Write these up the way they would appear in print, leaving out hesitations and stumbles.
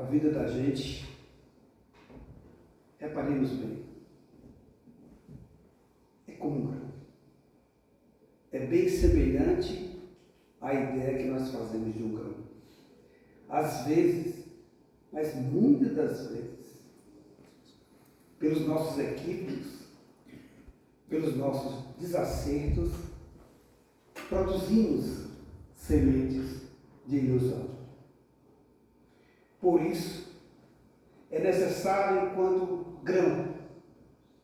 a vida da gente, reparemos bem, é como um grão. É bem semelhante à ideia que nós fazemos de um grão. Às vezes, mas muitas das vezes, pelos nossos equívocos, pelos nossos desacertos, produzimos sementes de ilusão. Por isso, é necessário, enquanto grão,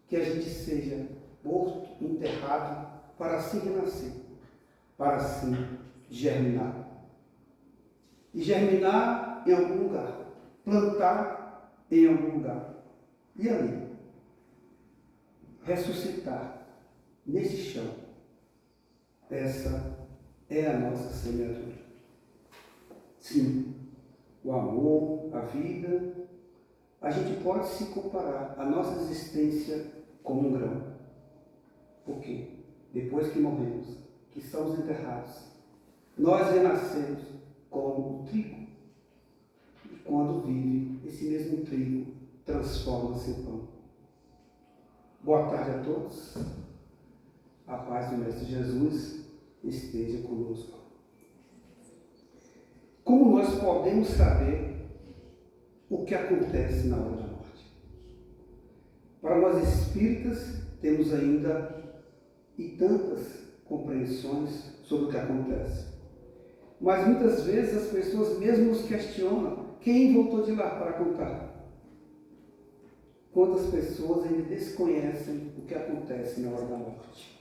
que a gente seja morto, enterrado, para assim renascer, para assim germinar. E germinar em algum lugar, plantar em algum lugar. E ali, ressuscitar nesse chão. Essa é a nossa semeadura. Sim, o amor, a vida, a gente pode se comparar à nossa existência como um grão. Por quê? Depois que morremos, que somos enterrados, nós renascemos como o trigo. E quando vive, esse mesmo trigo transforma-se em pão. Boa tarde a todos. A paz do Mestre Jesus esteja conosco. Como nós podemos saber o que acontece na hora da morte? Para nós espíritas, temos ainda e tantas compreensões sobre o que acontece. Mas muitas vezes as pessoas mesmo nos questionam: quem voltou de lá para contar? Quantas pessoas ainda desconhecem o que acontece na hora da morte?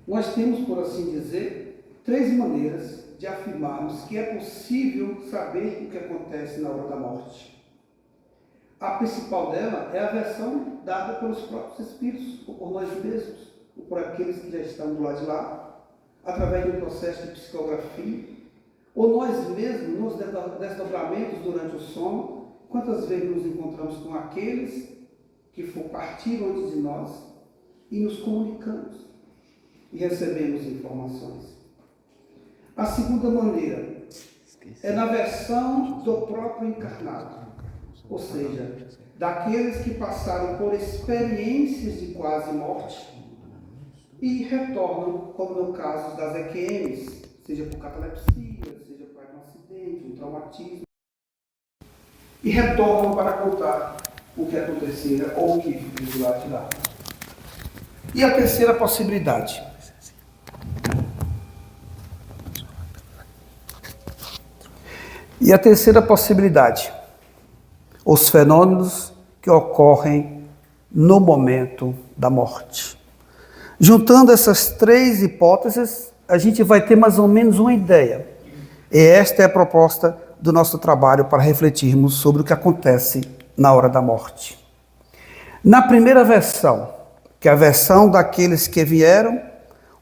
Nós temos, por assim dizer, 3 maneiras de afirmarmos que é possível saber o que acontece na hora da morte. A principal dela é a versão dada pelos próprios espíritos, ou por nós mesmos, ou por aqueles que já estão do lado de lá, através de um processo de psicografia, ou nós mesmos, nos desdobramentos durante o sono. Quantas vezes nos encontramos com aqueles que partiram antes de nós e nos comunicamos e recebemos informações. A segunda maneira é na versão do próprio encarnado, ou seja, daqueles que passaram por experiências de quase morte e retornam, como no caso das EQMs, seja por catalepsia, seja por um acidente, um traumatismo, e retornam para contar o que acontecera ou o que viu do lado de lá. E a terceira possibilidade. Os fenômenos que ocorrem no momento da morte. Juntando essas 3 hipóteses, a gente vai ter mais ou menos uma ideia. E esta é a proposta do nosso trabalho para refletirmos sobre o que acontece na hora da morte. Na primeira versão, que é a versão daqueles que vieram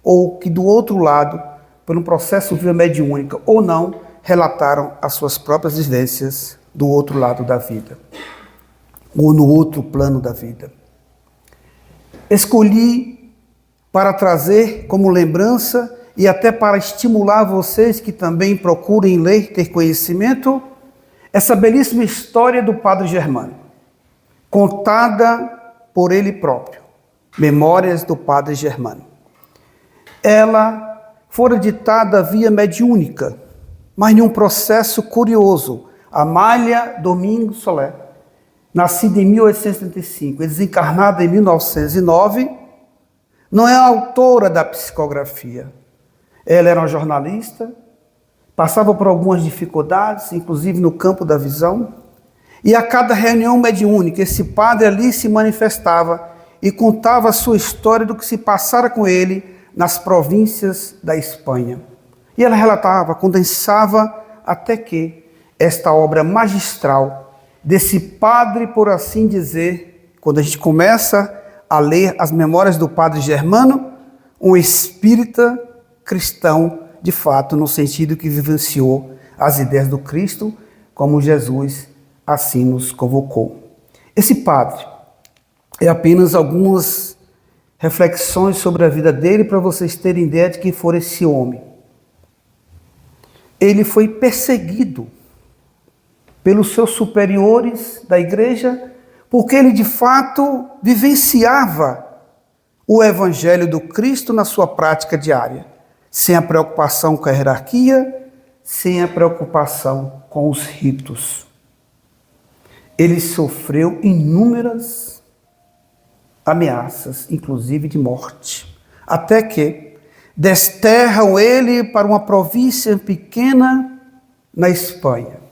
ou que do outro lado, por um processo via mediúnica ou não, relataram as suas próprias vivências do outro lado da vida, ou no outro plano da vida. Escolhi para trazer como lembrança e até para estimular vocês que também procurem ler, ter conhecimento, essa belíssima história do Padre Germânico, contada por ele próprio, Memórias do Padre Germânico. Ela fora ditada via mediúnica, mas em um processo curioso. Amália Domingos Solé, nascida em 1875 e desencarnada em 1909, não é a autora da psicografia. Ela era uma jornalista, passava por algumas dificuldades, inclusive no campo da visão, e a cada reunião mediúnica, esse padre ali se manifestava e contava a sua história do que se passara com ele nas províncias da Espanha. E ela relatava, condensava, até que esta obra magistral desse padre, por assim dizer, quando a gente começa a ler as memórias do Padre Germano, um espírita cristão, de fato, no sentido que vivenciou as ideias do Cristo, como Jesus assim nos convocou. Esse padre é apenas algumas reflexões sobre a vida dele para vocês terem ideia de quem for esse homem. Ele foi perseguido pelos seus superiores da igreja, porque ele de fato vivenciava o evangelho do Cristo na sua prática diária, sem a preocupação com a hierarquia, sem a preocupação com os ritos. Ele sofreu inúmeras ameaças, inclusive de morte, até que desterram ele para uma província pequena na Espanha.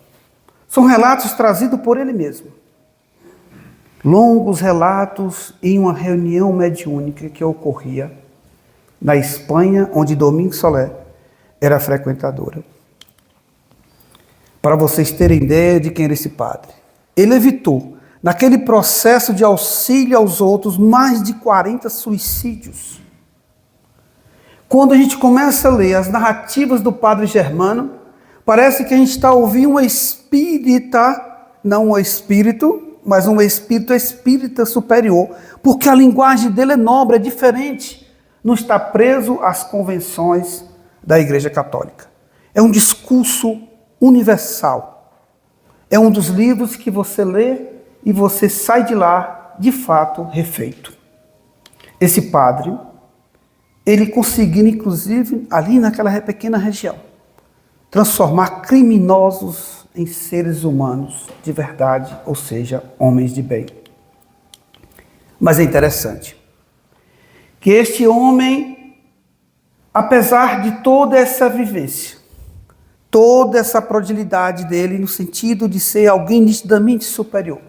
São relatos trazidos por ele mesmo. Longos relatos em uma reunião mediúnica que ocorria na Espanha, onde Domingos Solé era frequentadora. Para vocês terem ideia de quem era esse padre. Ele evitou, naquele processo de auxílio aos outros, mais de 40 suicídios. Quando a gente começa a ler as narrativas do padre Germano, parece que a gente está ouvindo uma espírita, não um espírito, mas um espírito espírita superior, porque a linguagem dele é nobre, é diferente, não está preso às convenções da Igreja Católica. É um discurso universal. É um dos livros que você lê e você sai de lá, de fato, refeito. Esse padre, ele conseguiu, inclusive, ali naquela pequena região, transformar criminosos em seres humanos de verdade, ou seja, homens de bem. Mas é interessante que este homem, apesar de toda essa vivência, toda essa prodilidade dele, no sentido de ser alguém nitidamente superior,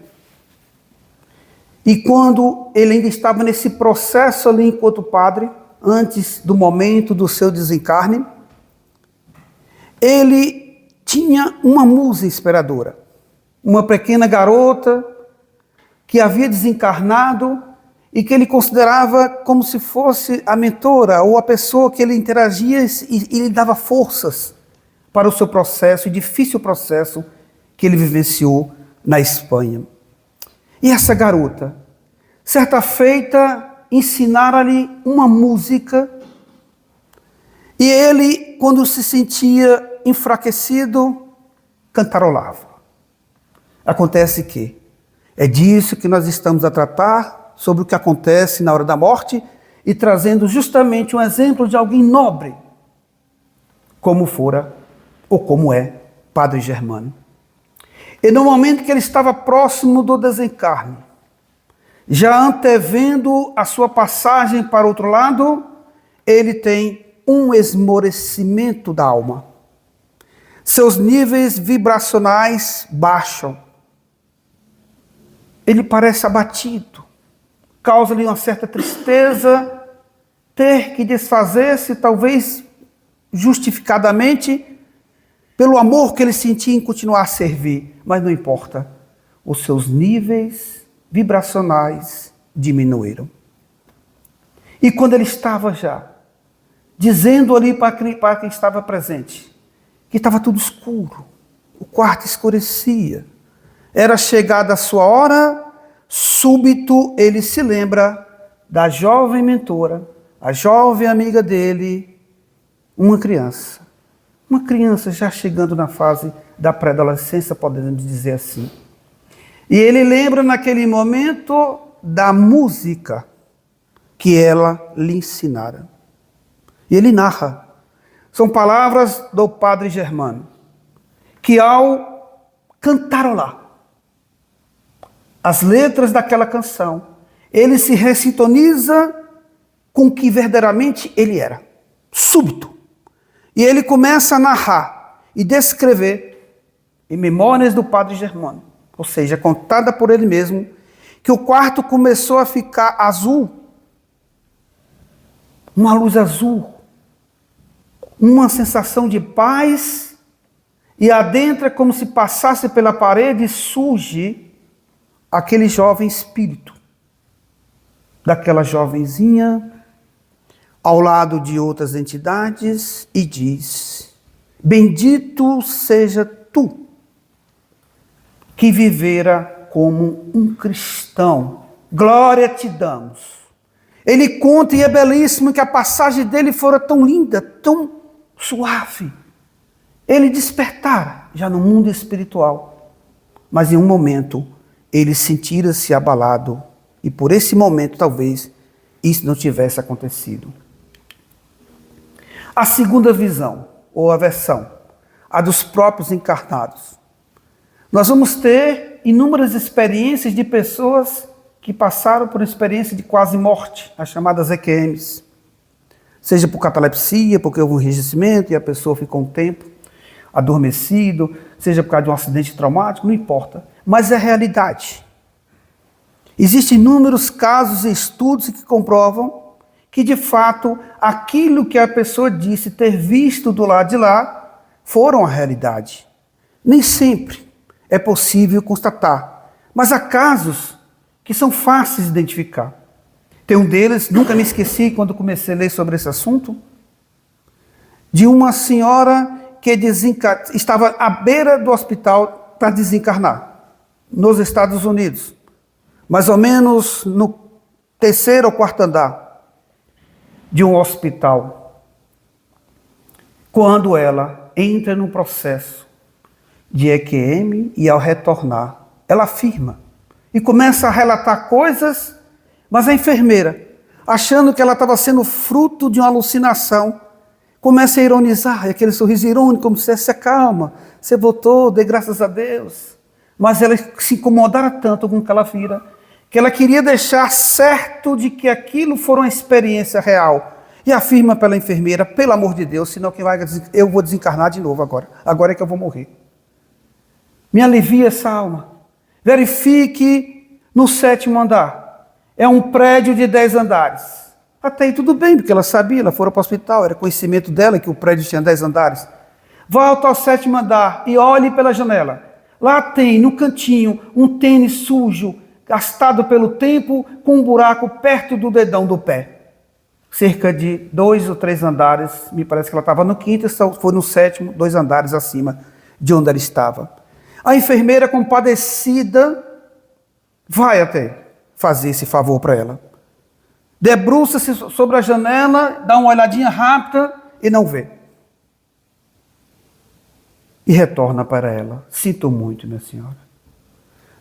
e quando ele ainda estava nesse processo ali enquanto padre, antes do momento do seu desencarne, ele tinha uma musa inspiradora, uma pequena garota que havia desencarnado e que ele considerava como se fosse a mentora ou a pessoa que ele interagia e lhe dava forças para o seu processo, o difícil processo que ele vivenciou na Espanha. E essa garota, certa feita, ensinara-lhe uma música e ele, quando se sentia enfraquecido, cantarolava. Acontece que é disso que nós estamos a tratar, sobre o que acontece na hora da morte e trazendo justamente um exemplo de alguém nobre, como fora ou como é Padre Germano. E no momento que ele estava próximo do desencarne, já antevendo a sua passagem para o outro lado, ele tem um esmorecimento da alma. Seus níveis vibracionais baixam. Ele parece abatido. Causa-lhe uma certa tristeza ter que desfazer-se, talvez justificadamente, pelo amor que ele sentia em continuar a servir. Mas não importa. Os seus níveis vibracionais diminuíram. E quando ele estava já dizendo ali para quem estava presente que estava tudo escuro, o quarto escurecia, era chegada a sua hora, súbito ele se lembra da jovem mentora, a jovem amiga dele, uma criança já chegando na fase da pré-adolescência, podemos dizer assim. E ele lembra naquele momento da música que ela lhe ensinara. E ele narra. São palavras do Padre Germano, que ao cantarolar as letras daquela canção, ele se ressintoniza com o que verdadeiramente ele era, súbito. E ele começa a narrar e descrever, em Memórias do Padre Germano, ou seja, contada por ele mesmo, que o quarto começou a ficar azul, uma luz azul, uma sensação de paz, e adentra como se passasse pela parede e surge aquele jovem espírito, daquela jovenzinha, ao lado de outras entidades, e diz: bendito seja tu, que vivera como um cristão, glória te damos. Ele conta, e é belíssimo, que a passagem dele fora tão linda, tão suave. Ele despertara, já no mundo espiritual, mas em um momento ele sentira-se abalado e por esse momento talvez isso não tivesse acontecido. A segunda visão, ou a versão, a dos próprios encarnados. Nós vamos ter inúmeras experiências de pessoas que passaram por uma experiência de quase morte, as chamadas EQMs. Seja por catalepsia, porque houve um enrijecimento e a pessoa ficou um tempo adormecido, seja por causa de um acidente traumático, não importa. Mas é realidade. Existem inúmeros casos e estudos que comprovam que, de fato, aquilo que a pessoa disse ter visto do lado de lá foram a realidade. Nem sempre é possível constatar, mas há casos que são fáceis de identificar. Tem um deles, nunca me esqueci quando comecei a ler sobre esse assunto, de uma senhora que estava à beira do hospital para desencarnar, nos Estados Unidos, mais ou menos no 3º ou 4º andar de um hospital, quando ela entra num processo de EQM e ao retornar, ela afirma e começa a relatar coisas, mas a enfermeira, achando que ela estava sendo fruto de uma alucinação, começa a ironizar, aquele sorriso irônico, como se se acalma, você voltou, dê graças a Deus. Mas ela se incomodara tanto com o que ela vira, que ela queria deixar certo de que aquilo foi uma experiência real. E afirma pela enfermeira, pelo amor de Deus, senão eu vou desencarnar de novo agora é que eu vou morrer. Me alivia essa alma. Verifique no 7º andar. É um prédio de 10 andares. Até aí tudo bem, porque ela sabia, ela foi para o hospital, era conhecimento dela que o prédio tinha 10 andares. Volta ao 7º andar e olhe pela janela. Lá tem, no cantinho, um tênis sujo, gastado pelo tempo, com um buraco perto do dedão do pé. Cerca de 2 ou 3 andares, me parece que ela estava no 5º, foi no 7º, 2 andares acima de onde ela estava. A enfermeira, compadecida, vai até fazer esse favor para ela. Debruça-se sobre a janela, dá uma olhadinha rápida e não vê. E retorna para ela. Sinto muito, minha senhora.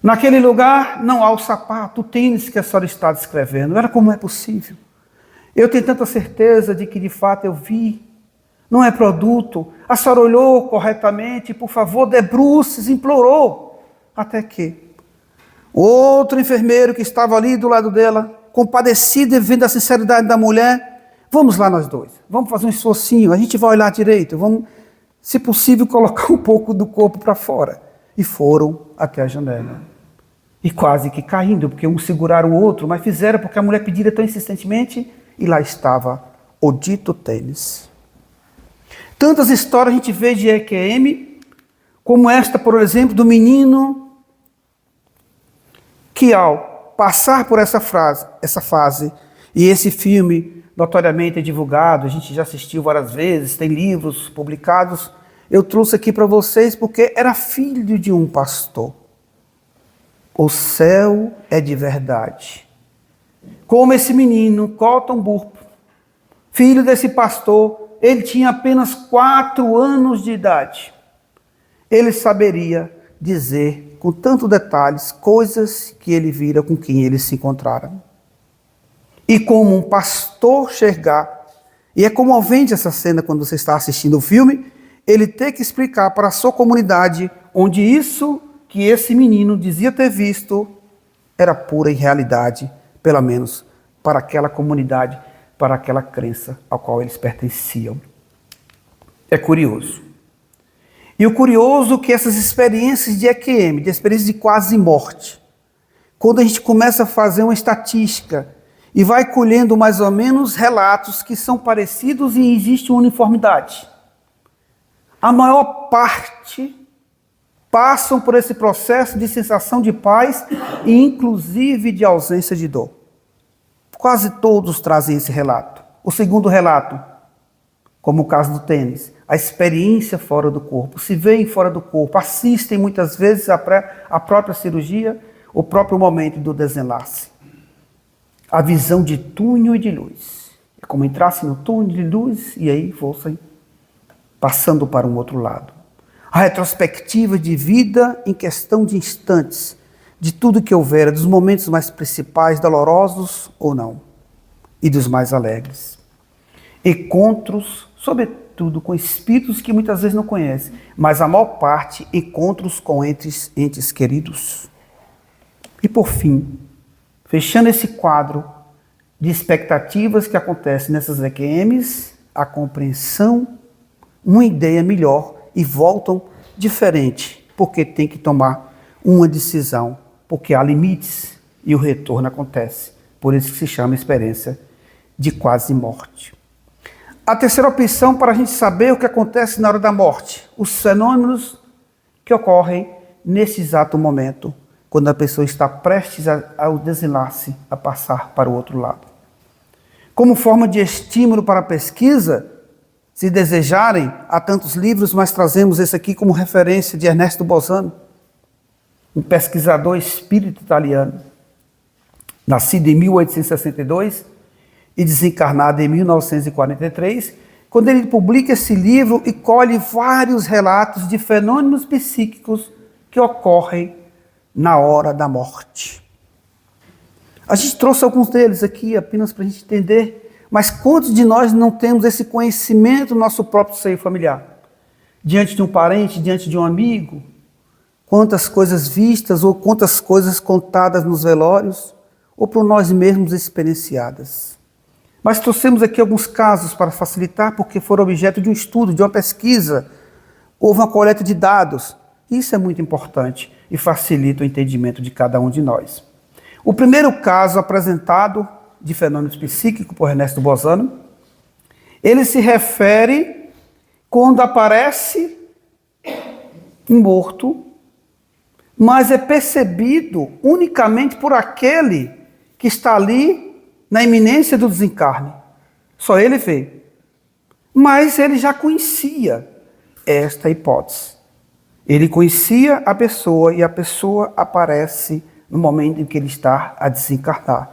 Naquele lugar não há o sapato, o tênis que a senhora está descrevendo. Era como é possível? Eu tenho tanta certeza de que de fato eu vi. Não é produto. A senhora olhou corretamente, por favor, debruce-se, implorou. Até que outro enfermeiro que estava ali do lado dela, compadecido e vendo a sinceridade da mulher, vamos lá nós dois, vamos fazer um esforcinho, a gente vai olhar direito, vamos, se possível, colocar um pouco do corpo para fora. E foram até a janela. E quase que caindo, porque um seguraram o outro, mas fizeram porque a mulher pedira tão insistentemente, e lá estava o dito tênis. Tantas histórias a gente vê de EQM, como esta, por exemplo, do menino que, ao passar por essa fase, e esse filme notoriamente é divulgado, a gente já assistiu várias vezes, tem livros publicados, eu trouxe aqui para vocês porque era filho de um pastor. O céu é de verdade. Como esse menino, Cotton Burpo, filho desse pastor, ele tinha apenas 4 anos de idade. Ele saberia dizer com tantos detalhes coisas que ele vira com quem ele se encontrara. E como um pastor chegar, e é comovente essa cena quando você está assistindo o filme, ele ter que explicar para a sua comunidade onde isso que esse menino dizia ter visto era pura irrealidade, pelo menos para aquela comunidade, para aquela crença ao qual eles pertenciam. É curioso. E o curioso é que essas experiências de EQM, de experiências de quase morte, quando a gente começa a fazer uma estatística e vai colhendo mais ou menos relatos que são parecidos e existe uma uniformidade, a maior parte passam por esse processo de sensação de paz e inclusive de ausência de dor. Quase todos trazem esse relato. O segundo relato, como o caso do tênis, a experiência fora do corpo, se veem fora do corpo, assistem muitas vezes a própria cirurgia, o próprio momento do desenlace. A visão de túnel e de luz. É como entrasse no túnel de luz e aí fossem passando para um outro lado. A retrospectiva de vida em questão de instantes, de tudo que houvera, dos momentos mais principais, dolorosos ou não, e dos mais alegres. Encontros, sobretudo, com espíritos que muitas vezes não conhecem, mas a maior parte, encontros com entes queridos. E por fim, fechando esse quadro de expectativas que acontecem nessas EQMs, a compreensão, uma ideia melhor e voltam diferente, porque tem que tomar uma decisão, porque há limites e o retorno acontece. Por isso que se chama experiência de quase morte. A terceira opção para a gente saber o que acontece na hora da morte, os fenômenos que ocorrem nesse exato momento, quando a pessoa está prestes ao desenlace, a passar para o outro lado. Como forma de estímulo para a pesquisa, se desejarem, há tantos livros, mas trazemos esse aqui como referência de Ernesto Bolzano, um pesquisador espírita italiano, nascido em 1862 e desencarnado em 1943, quando ele publica esse livro e colhe vários relatos de fenômenos psíquicos que ocorrem na hora da morte. A gente trouxe alguns deles aqui apenas para a gente entender, mas quantos de nós não temos esse conhecimento no nosso próprio seio familiar? Diante de um parente, diante de um amigo, quantas coisas vistas ou quantas coisas contadas nos velórios, ou por nós mesmos experienciadas. Mas trouxemos aqui alguns casos para facilitar, porque foram objeto de um estudo, de uma pesquisa, houve uma coleta de dados. Isso é muito importante e facilita o entendimento de cada um de nós. O primeiro caso apresentado de fenômenos psíquicos por Ernesto Bolzano, ele se refere quando aparece um morto, mas é percebido unicamente por aquele que está ali na iminência do desencarne. Só ele vê. Mas ele já conhecia esta hipótese. Ele conhecia a pessoa e a pessoa aparece no momento em que ele está a desencarnar.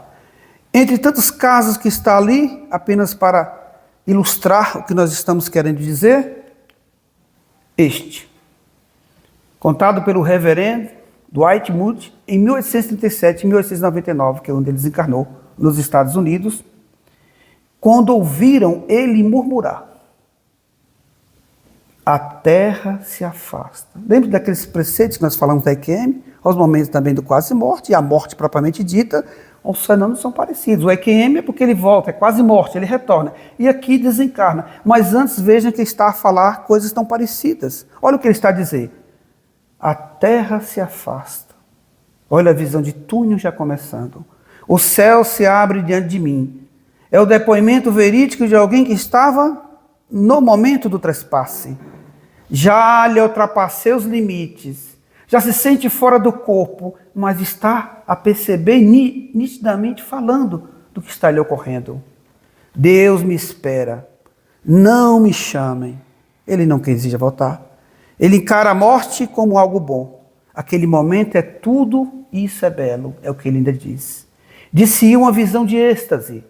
Entre tantos casos que está ali, apenas para ilustrar o que nós estamos querendo dizer, este, contado pelo reverendo Dwight Moody em 1837 e 1899, que é onde ele desencarnou, nos Estados Unidos, quando ouviram ele murmurar: a terra se afasta. Lembra daqueles preceitos que nós falamos da EQM, aos momentos também do quase morte, e a morte propriamente dita, os fenômenos são parecidos. O EQM é porque ele volta, é quase morte, ele retorna. E aqui desencarna. Mas antes vejam que ele está a falar coisas tão parecidas. Olha o que ele está a dizer. A terra se afasta. Olha a visão de túnel já começando. O céu se abre diante de mim. É o depoimento verídico de alguém que estava no momento do trespasse. Já lhe ultrapassei os limites. Já se sente fora do corpo, mas está a perceber nitidamente falando do que está lhe ocorrendo. Deus me espera. Não me chamem. Ele não deseja voltar. Ele encara a morte como algo bom. Aquele momento é tudo, isso é belo, é o que ele ainda diz. Disse uma visão de êxtase.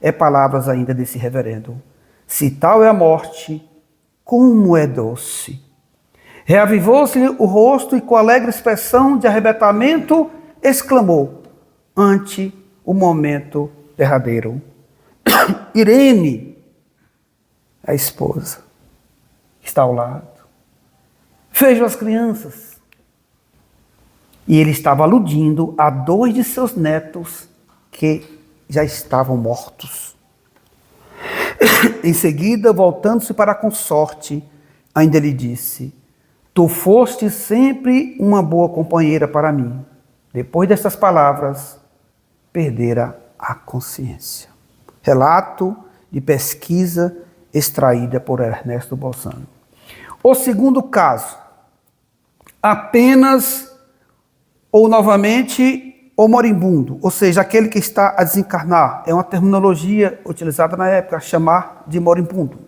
É palavras ainda desse reverendo. Se tal é a morte, como é doce. Reavivou-se-lhe o rosto e com alegre expressão de arrebatamento exclamou, ante o momento derradeiro. Irene, a esposa, está ao lado. Vejam as crianças. E ele estava aludindo a 2 de seus netos que já estavam mortos. Em seguida, voltando-se para a consorte, ainda lhe disse: tu foste sempre uma boa companheira para mim. Depois dessas palavras, perdera a consciência. Relato de pesquisa extraída por Ernesto Bolzano. O segundo caso, apenas ou novamente o moribundo, ou seja, aquele que está a desencarnar. É uma terminologia utilizada na época, chamar de moribundo.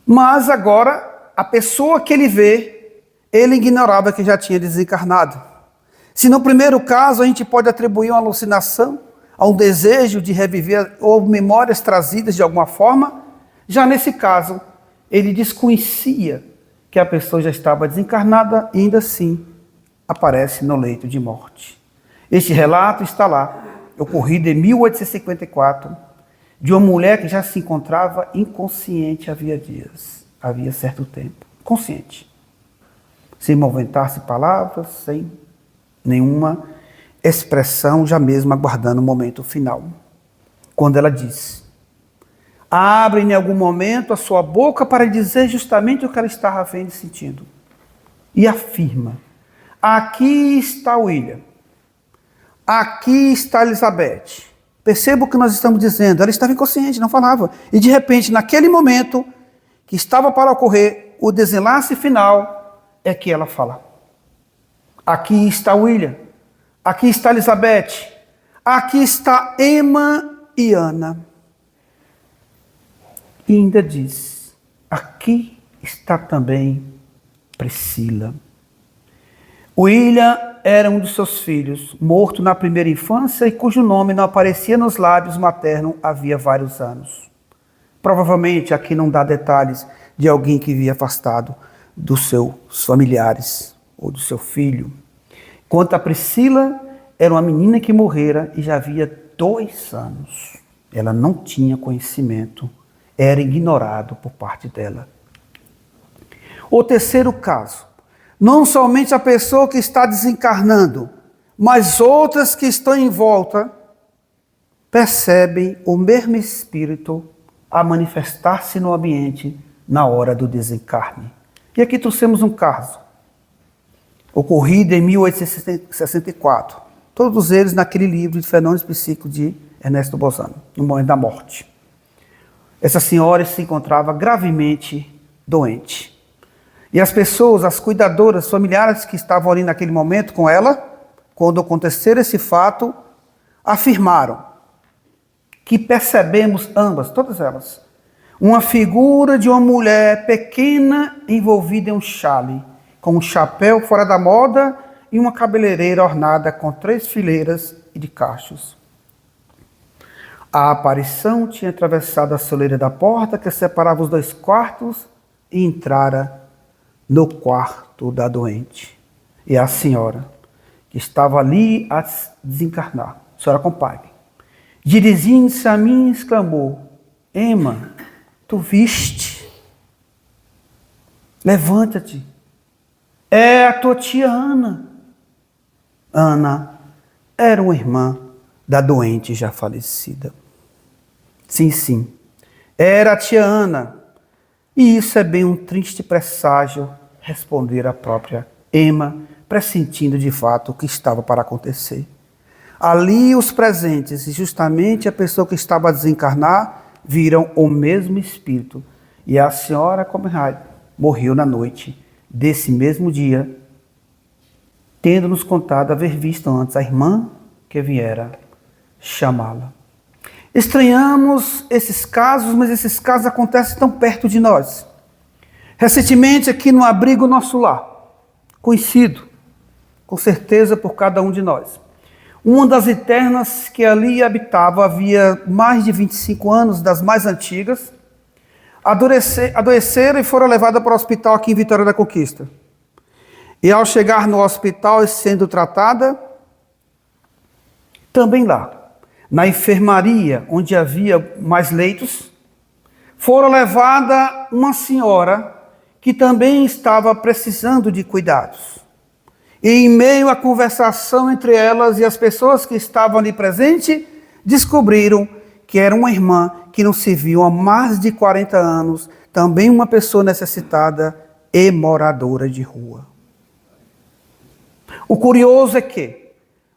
Mas agora, a pessoa que ele vê, ele ignorava que já tinha desencarnado. Se no primeiro caso a gente pode atribuir uma alucinação, a um desejo de reviver ou memórias trazidas de alguma forma, já nesse caso ele desconhecia que a pessoa já estava desencarnada e ainda assim aparece no leito de morte. Este relato está lá, ocorrido em 1854, de uma mulher que já se encontrava inconsciente havia dias, havia certo tempo, consciente, sem movimentar-se palavras, sem nenhuma expressão, já mesmo aguardando o momento final. Quando ela diz: abre em algum momento a sua boca para dizer justamente o que ela estava vendo e sentindo. E afirma: aqui está William, aqui está Elizabeth. Perceba o que nós estamos dizendo. Ela estava inconsciente, não falava. E de repente, naquele momento que estava para ocorrer o desenlace final, é que ela fala: aqui está William, aqui está Elizabeth, aqui está Emma e Ana. E ainda diz: aqui está também Priscila. William era um dos seus filhos, morto na primeira infância e cujo nome não aparecia nos lábios maternos havia vários anos. Provavelmente aqui não dá detalhes de alguém que vivia afastado dos seus familiares ou do seu filho. Quanto a Priscila, era uma menina que morrera e já havia 2 anos. Ela não tinha conhecimento, era ignorado por parte dela. O terceiro caso, não somente a pessoa que está desencarnando, mas outras que estão em volta, percebem o mesmo espírito a manifestar-se no ambiente na hora do desencarne. E aqui trouxemos um caso, ocorrido em 1864, todos eles naquele livro de Fenômenos Psíquicos de Ernesto Bozano, no momento da morte. Essa senhora se encontrava gravemente doente. E as pessoas, as cuidadoras, familiares que estavam ali naquele momento com ela, quando aconteceu esse fato, afirmaram que percebemos ambas, todas elas, uma figura de uma mulher pequena envolvida em um chale, com um chapéu fora da moda e uma cabeleireira ornada com 3 fileiras de cachos. A aparição tinha atravessado a soleira da porta que separava os 2 quartos e entrara no quarto da doente. E a senhora, que estava ali a desencarnar, a senhora acompanhe, dirigindo-se a mim, exclamou: Emma, tu viste? Levanta-te. É a tua tia Ana. Ana era uma irmã da doente já falecida. Sim, era a tia Ana. E isso é bem um triste presságio, responder a própria Emma, pressentindo de fato o que estava para acontecer. Ali os presentes, e justamente a pessoa que estava a desencarnar, viram o mesmo espírito. E a senhora Comerhide morreu na noite desse mesmo dia, tendo nos contado haver visto antes a irmã que viera chamá-la. Estranhamos esses casos, mas esses casos acontecem tão perto de nós. Recentemente, aqui no abrigo Nosso Lar, conhecido, com certeza, por cada um de nós. Uma das internas que ali habitava havia mais de 25 anos, das mais antigas, adoeceram e foram levadas para o hospital aqui em Vitória da Conquista. E ao chegar no hospital e sendo tratada, também lá, na enfermaria, onde havia mais leitos, foram levada uma senhora que também estava precisando de cuidados. E em meio à conversação entre elas e as pessoas que estavam ali presentes, descobriram que era uma irmã que não se viu há mais de 40 anos, também uma pessoa necessitada e moradora de rua. O curioso é que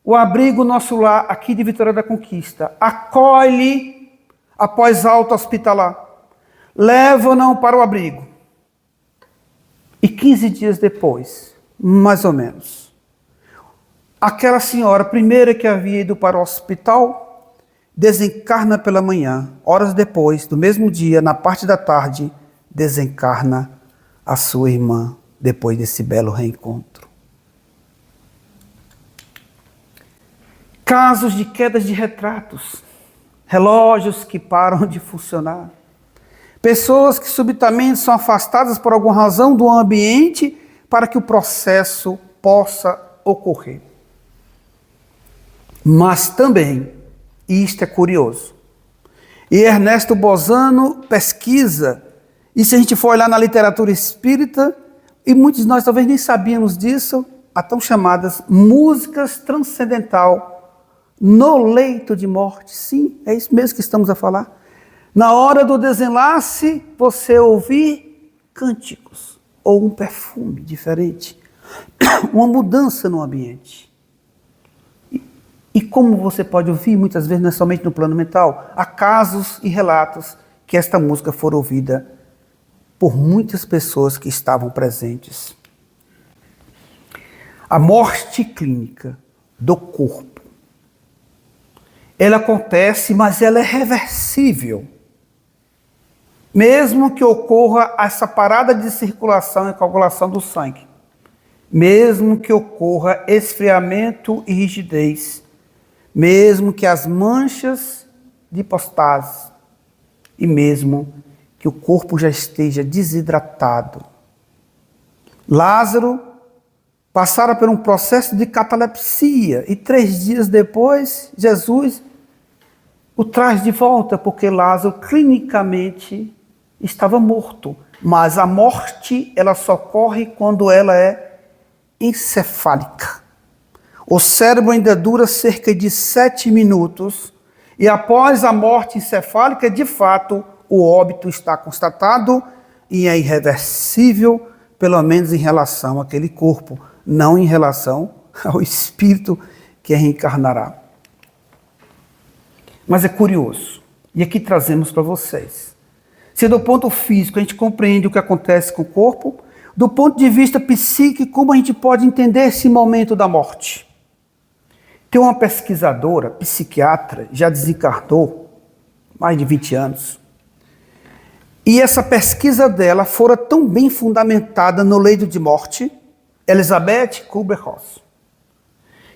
o abrigo Nosso Lar, aqui de Vitória da Conquista, acolhe após alta hospitalar, leva-o para o abrigo. E 15 dias depois, mais ou menos, aquela senhora, primeira que havia ido para o hospital, desencarna pela manhã. Horas depois, do mesmo dia, na parte da tarde, desencarna a sua irmã, depois desse belo reencontro. Casos de quedas de retratos, relógios que param de funcionar, Pessoas que subitamente são afastadas por alguma razão do ambiente para que o processo possa ocorrer. Mas também, e isto é curioso, e Ernesto Bozano pesquisa, e se a gente for olhar na literatura espírita, e muitos de nós talvez nem sabíamos disso, a tão chamadas músicas transcendental no leito de morte. Sim, é isso mesmo que estamos a falar. Na hora do desenlace, você ouvir cânticos ou um perfume diferente, uma mudança no ambiente. E como você pode ouvir, muitas vezes não é somente no plano mental, há casos e relatos que esta música foi ouvida por muitas pessoas que estavam presentes. A morte clínica do corpo, ela acontece, mas ela é reversível. Mesmo que ocorra essa parada de circulação e coagulação do sangue, mesmo que ocorra esfriamento e rigidez, mesmo que as manchas de hipostase, e mesmo que o corpo já esteja desidratado. Lázaro passara por um processo de catalepsia e 3 dias depois, Jesus o traz de volta, porque Lázaro clinicamente estava morto. Mas a morte, ela só ocorre quando ela é encefálica. O cérebro ainda dura cerca de 7 minutos e após a morte encefálica, de fato, o óbito está constatado e é irreversível, pelo menos em relação àquele corpo, não em relação ao espírito que reencarnará. Mas é curioso, e aqui trazemos para vocês. Se do ponto físico a gente compreende o que acontece com o corpo, do ponto de vista psíquico, como a gente pode entender esse momento da morte? Tem uma pesquisadora, psiquiatra, já desencarnou, mais de 20 anos, e essa pesquisa dela fora tão bem fundamentada no leito de morte, Elizabeth Kübler-Ross,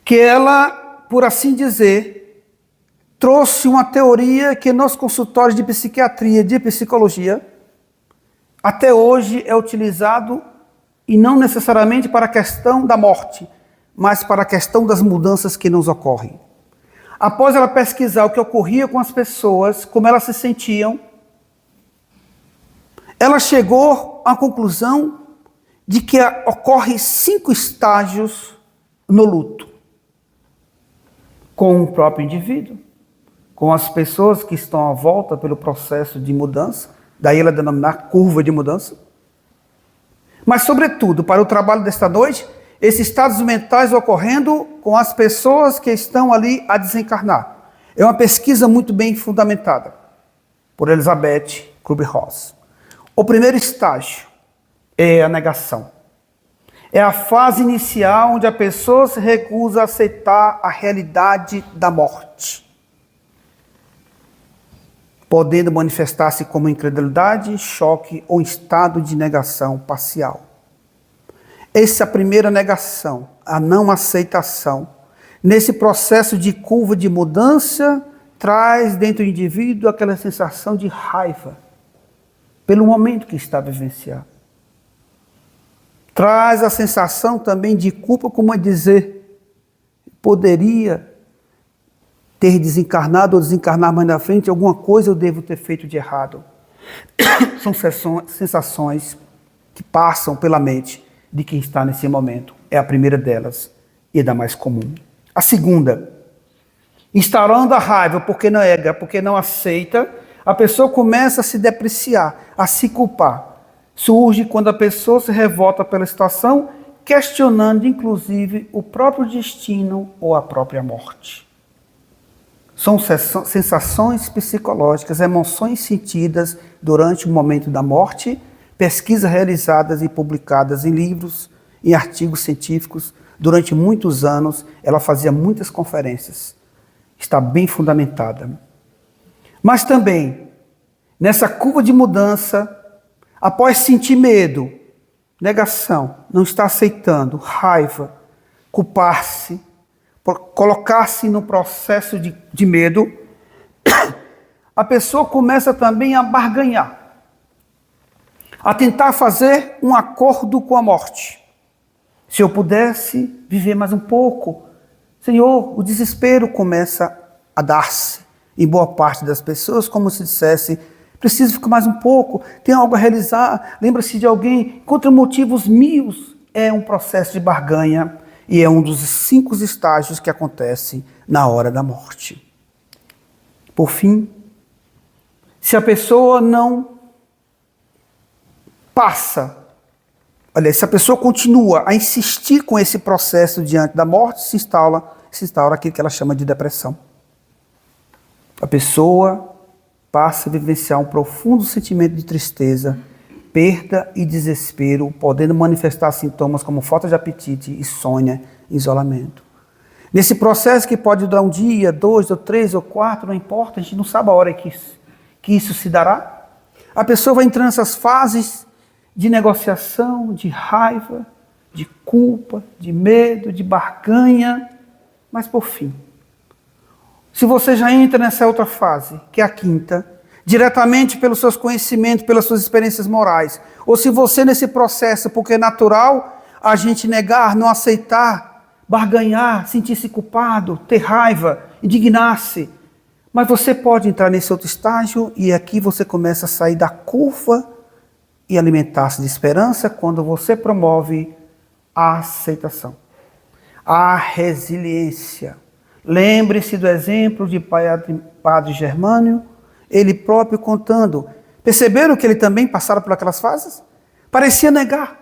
que ela, por assim dizer, trouxe uma teoria que nos consultórios de psiquiatria, de psicologia, até hoje é utilizado, e não necessariamente para a questão da morte, mas para a questão das mudanças que nos ocorrem. Após ela pesquisar o que ocorria com as pessoas, como elas se sentiam, ela chegou à conclusão de que ocorre 5 estágios no luto. Com o próprio indivíduo, com as pessoas que estão à volta pelo processo de mudança, daí ela denominar curva de mudança. Mas, sobretudo, para o trabalho desta noite, esses estados mentais ocorrendo com as pessoas que estão ali a desencarnar. É uma pesquisa muito bem fundamentada por Elizabeth Kübler-Ross. O primeiro estágio é a negação. É a fase inicial onde a pessoa se recusa a aceitar a realidade da morte, podendo manifestar-se como incredulidade, choque ou estado de negação parcial. Essa é a primeira negação, a não aceitação. Nesse processo de curva de mudança, traz dentro do indivíduo aquela sensação de raiva pelo momento que está vivenciando. Traz a sensação também de culpa, como a dizer, poderia ter desencarnado ou desencarnar mais na frente, alguma coisa eu devo ter feito de errado. São sensações que passam pela mente de quem está nesse momento. É a primeira delas e da mais comum. A segunda, instaurando a raiva porque não nega, porque não aceita, a pessoa começa a se depreciar, a se culpar. Surge quando a pessoa se revolta pela situação, questionando inclusive o próprio destino ou a própria morte. São sensações psicológicas, emoções sentidas durante o momento da morte, pesquisas realizadas e publicadas em livros, em artigos científicos. Durante muitos anos, ela fazia muitas conferências. Está bem fundamentada. Mas também, nessa curva de mudança, após sentir medo, negação, não está aceitando, raiva, culpar-se, colocar-se no processo de medo, a pessoa começa também a barganhar. a tentar fazer um acordo com a morte. Se eu pudesse viver mais um pouco, Senhor, o desespero começa a dar-se em boa parte das pessoas, como se dissesse, preciso ficar mais um pouco, tem algo a realizar, lembra-se de alguém, encontra motivos mil. É um processo de barganha e é um dos 5 estágios que acontece na hora da morte. Por fim, se a pessoa não passa, olha, se a pessoa continua a insistir com esse processo diante da morte, se instaura aquilo que ela chama de depressão. A pessoa passa a vivenciar um profundo sentimento de tristeza, perda e desespero, podendo manifestar sintomas como falta de apetite, insônia, isolamento. Nesse processo que pode durar um dia, 2, ou 3, ou 4, não importa, a gente não sabe a hora que isso se dará. A pessoa vai entrando nessas fases de negociação, de raiva, de culpa, de medo, de barganha, mas por fim, se você já entra nessa outra fase, que é a 5ª, diretamente pelos seus conhecimentos, pelas suas experiências morais, ou se você nesse processo, porque é natural a gente negar, não aceitar, barganhar, sentir-se culpado, ter raiva, indignar-se, mas você pode entrar nesse outro estágio e aqui você começa a sair da curva e alimentar-se de esperança quando você promove a aceitação, a resiliência. Lembre-se do exemplo de Padre Germânio, ele próprio contando. Perceberam que ele também passara por aquelas fases? Parecia negar.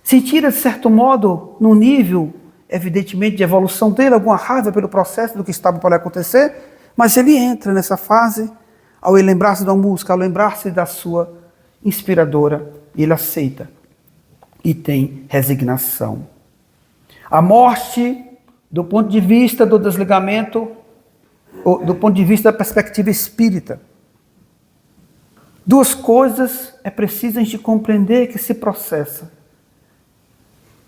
Sentia, de certo modo, no nível, evidentemente, de evolução dele, alguma raiva pelo processo do que estava para acontecer, mas ele entra nessa fase, ao lembrar-se da música, ao lembrar-se da sua inspiradora, ele aceita e tem resignação. A morte, do ponto de vista do desligamento, do ponto de vista da perspectiva espírita, 2 coisas é preciso a gente compreender que se processa.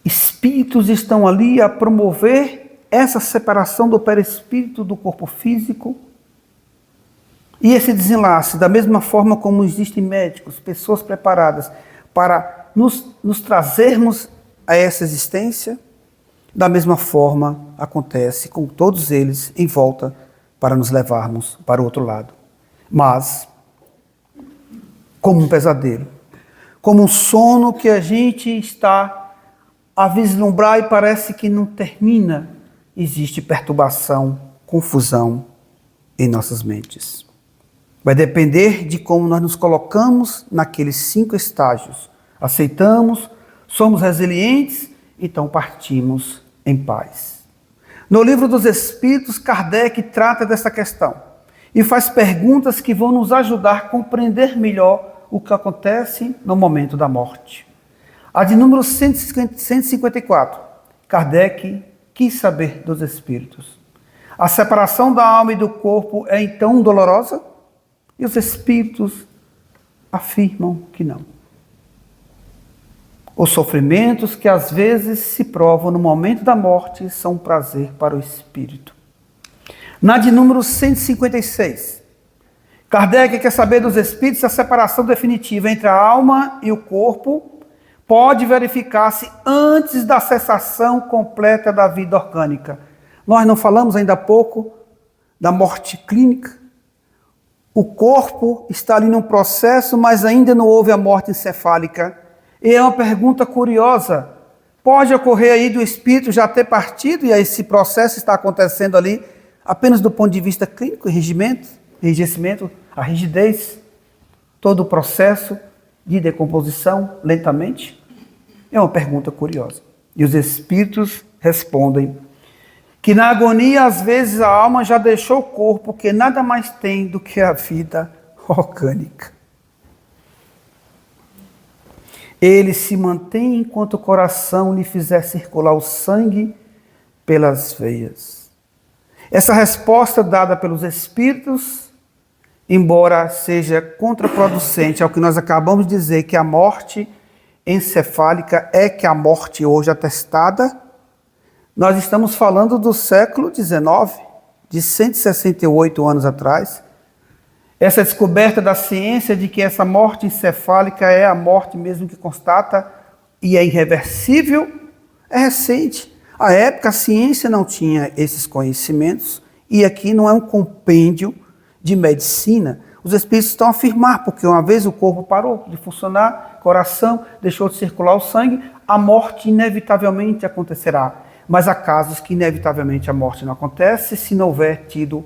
Espíritos estão ali a promover essa separação do perispírito do corpo físico e esse desenlace, da mesma forma como existem médicos, pessoas preparadas para nos trazermos a essa existência, da mesma forma acontece com todos eles em volta para nos levarmos para o outro lado. Mas, como um pesadelo, como um sono que a gente está a vislumbrar e parece que não termina, existe perturbação, confusão em nossas mentes. Vai depender de como nós nos colocamos naqueles 5 estágios. Aceitamos, somos resilientes, então partimos em paz. No Livro dos Espíritos, Kardec trata dessa questão e faz perguntas que vão nos ajudar a compreender melhor o que acontece no momento da morte. A de número 154, Kardec quis saber dos espíritos. A separação da alma e do corpo é então dolorosa? E os espíritos afirmam que não. Os sofrimentos que às vezes se provam no momento da morte são um prazer para o espírito. Na de número 156, Kardec quer saber dos espíritos se a separação definitiva entre a alma e o corpo pode verificar-se antes da cessação completa da vida orgânica. Nós não falamos ainda há pouco da morte clínica? O corpo está ali num processo, mas ainda não houve a morte encefálica. E é uma pergunta curiosa. Pode ocorrer aí do espírito já ter partido e esse processo está acontecendo ali apenas do ponto de vista clínico, enrijecimento, a rigidez, todo o processo de decomposição lentamente? É uma pergunta curiosa. E os espíritos respondem que na agonia, às vezes, a alma já deixou o corpo, que nada mais tem do que a vida orgânica. Ele se mantém enquanto o coração lhe fizer circular o sangue pelas veias. Essa resposta dada pelos espíritos, embora seja contraproducente ao que nós acabamos de dizer, que a morte encefálica é que a morte hoje atestada, nós estamos falando do século XIX, de 168 anos atrás, Essa descoberta da ciência de que essa morte encefálica é a morte mesmo que constata e é irreversível é recente. À época, a ciência não tinha esses conhecimentos e aqui não é um compêndio de medicina. Os espíritos estão a afirmar, porque uma vez o corpo parou de funcionar, coração deixou de circular o sangue, a morte inevitavelmente acontecerá. Mas há casos que inevitavelmente a morte não acontece se não houver tido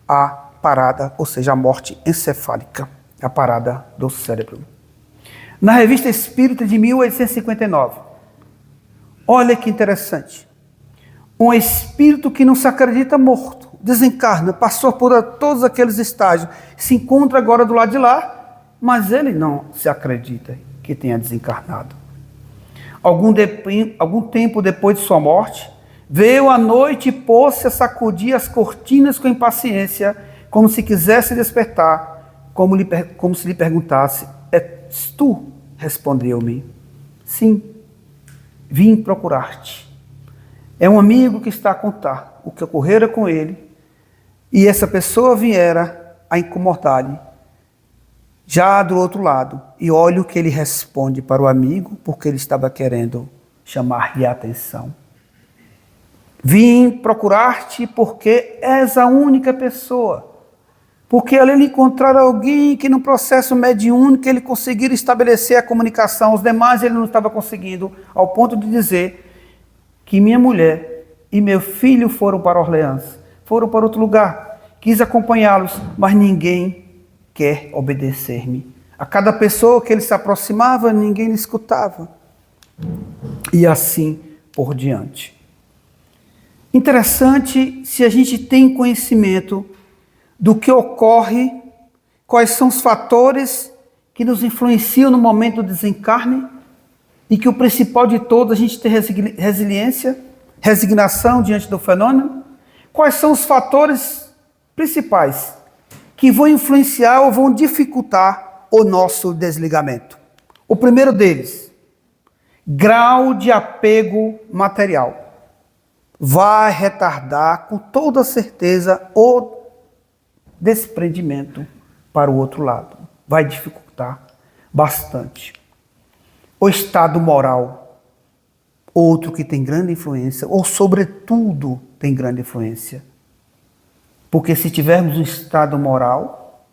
a parada, ou seja, a morte encefálica, a parada do cérebro. Na Revista Espírita de 1859, olha que interessante. Um espírito que não se acredita morto, desencarna, passou por todos aqueles estágios, se encontra agora do lado de lá, mas ele não se acredita que tenha desencarnado. Algum tempo depois de sua morte, veio à noite e pôs-se a sacudir as cortinas com impaciência, como se quisesse despertar, como se lhe perguntasse: és tu? Respondeu-me: sim, vim procurar-te. É um amigo que está a contar o que ocorrera com ele, e essa pessoa viera a incomodar-lhe, já do outro lado. E olha o que ele responde para o amigo, porque ele estava querendo chamar-lhe a atenção. Vim procurar-te porque és a única pessoa. Porque ali ele encontrar alguém que no processo mediúnico ele conseguir estabelecer a comunicação, os demais ele não estava conseguindo, ao ponto de dizer que minha mulher e meu filho foram para Orleans, foram para outro lugar, quis acompanhá-los, mas ninguém quer obedecer-me. A cada pessoa que ele se aproximava, ninguém lhe escutava. E assim por diante. Interessante se a gente tem conhecimento do que ocorre, quais são os fatores que nos influenciam no momento do desencarne, e que o principal de todos, a gente ter resiliência, resignação diante do fenômeno. Quais são os fatores principais que vão influenciar ou vão dificultar o nosso desligamento? O primeiro deles, grau de apego material. Vai retardar com toda certeza o desprendimento para o outro lado. Vai dificultar bastante. O estado moral, outro que tem grande influência, ou sobretudo tem grande influência. Porque se tivermos um estado moral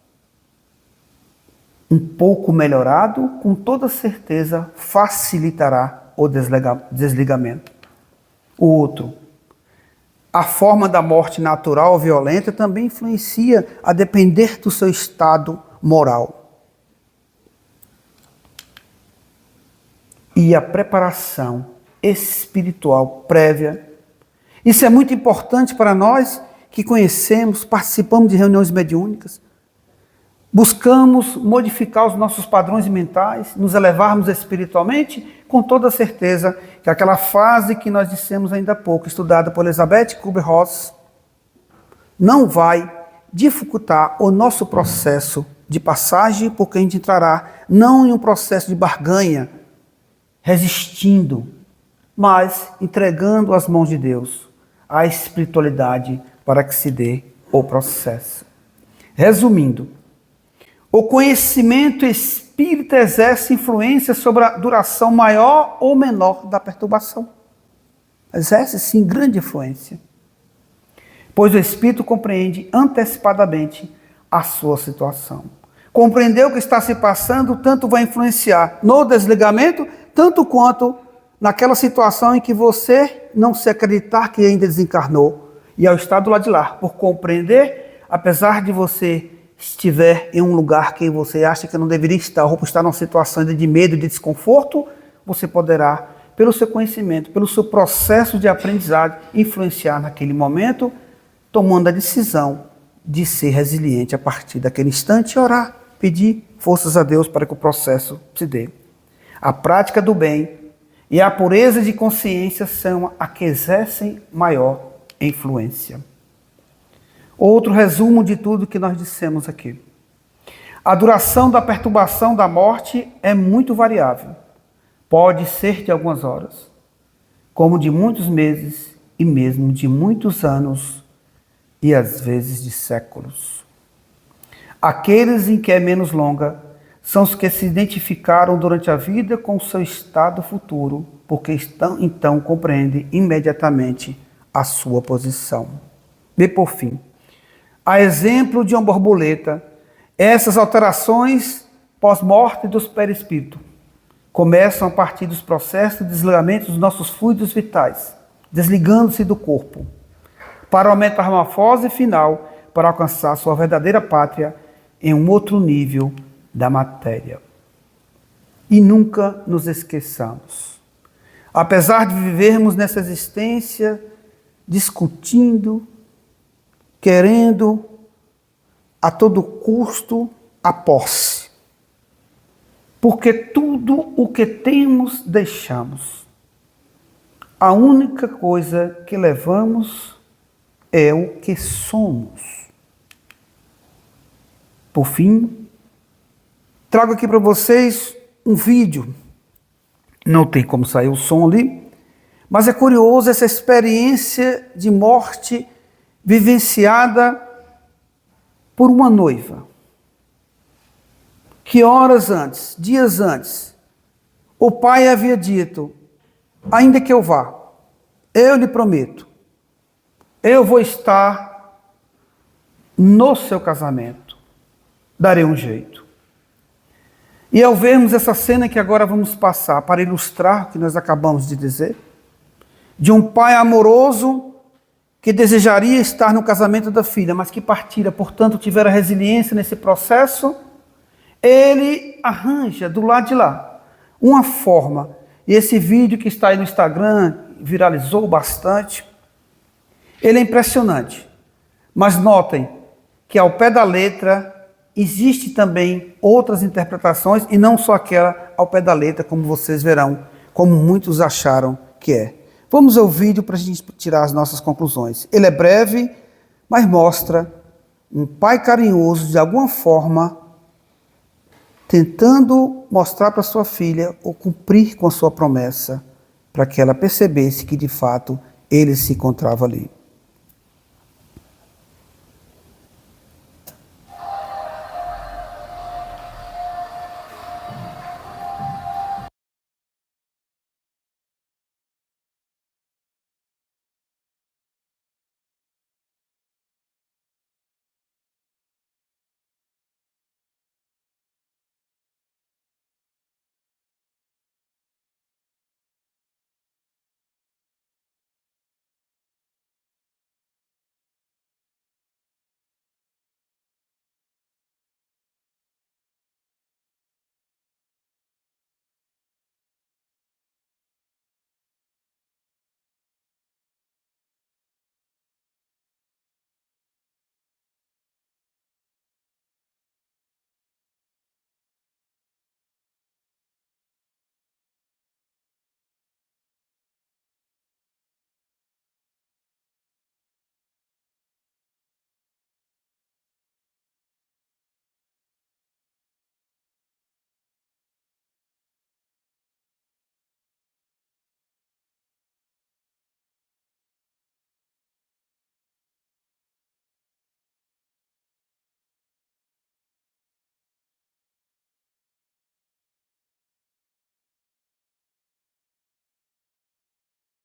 um pouco melhorado, com toda certeza facilitará o desligamento. O outro, a forma da morte natural ou violenta também influencia a depender do seu estado moral. E a preparação espiritual prévia. Isso é muito importante para nós que conhecemos, participamos de reuniões mediúnicas, buscamos modificar os nossos padrões mentais, nos elevarmos espiritualmente, com toda certeza que aquela fase que nós dissemos ainda há pouco, estudada por Elizabeth Kübler-Ross, não vai dificultar o nosso processo de passagem, porque a gente entrará não em um processo de barganha, resistindo, mas entregando às mãos de Deus a espiritualidade para que se dê o processo. Resumindo, o conhecimento espírita exerce influência sobre a duração maior ou menor da perturbação. Exerce, sim, grande influência. Pois o espírito compreende antecipadamente a sua situação. Compreender o que está se passando, tanto vai influenciar no desligamento, tanto quanto naquela situação em que você não se acreditar que ainda desencarnou e ao estar do lado de lá, por compreender, apesar de você estiver em um lugar que você acha que não deveria estar, ou por estar numa situação de medo, de desconforto, você poderá, pelo seu conhecimento, pelo seu processo de aprendizagem, influenciar naquele momento, tomando a decisão de ser resiliente a partir daquele instante e orar, pedir forças a Deus para que o processo se dê. A prática do bem e a pureza de consciência são a que exercem maior influência. Outro resumo de tudo que nós dissemos aqui. A duração da perturbação da morte é muito variável. Pode ser de algumas horas, como de muitos meses e mesmo de muitos anos e às vezes de séculos. Aqueles em que é menos longa são os que se identificaram durante a vida com o seu estado futuro, porque então compreendem imediatamente a sua posição. E por fim, a exemplo de uma borboleta, essas alterações pós-morte dos perispíritos começam a partir dos processos de desligamento dos nossos fluidos vitais, desligando-se do corpo, para a metamorfose final, para alcançar sua verdadeira pátria em um outro nível da matéria. E nunca nos esqueçamos. Apesar de vivermos nessa existência discutindo, querendo a todo custo a posse, porque tudo o que temos deixamos. A única coisa que levamos é o que somos. Por fim, trago aqui para vocês um vídeo. Não tem como sair o som ali, mas é curioso essa experiência de morte vivenciada por uma noiva, que horas antes, dias antes, o pai havia dito: ainda que eu vá, eu lhe prometo, eu vou estar no seu casamento, darei um jeito. E ao vermos essa cena que agora vamos passar para ilustrar o que nós acabamos de dizer, de um pai amoroso que desejaria estar no casamento da filha, mas que partira, portanto, tivera resiliência nesse processo, ele arranja do lado de lá uma forma. E esse vídeo que está aí no Instagram viralizou bastante. Ele é impressionante. Mas notem que ao pé da letra existe também outras interpretações e não só aquela ao pé da letra, como vocês verão, como muitos acharam que é. Vamos ao vídeo para a gente tirar as nossas conclusões. Ele é breve, mas mostra um pai carinhoso, de alguma forma, tentando mostrar para sua filha ou cumprir com a sua promessa, para que ela percebesse que, de fato, ele se encontrava ali.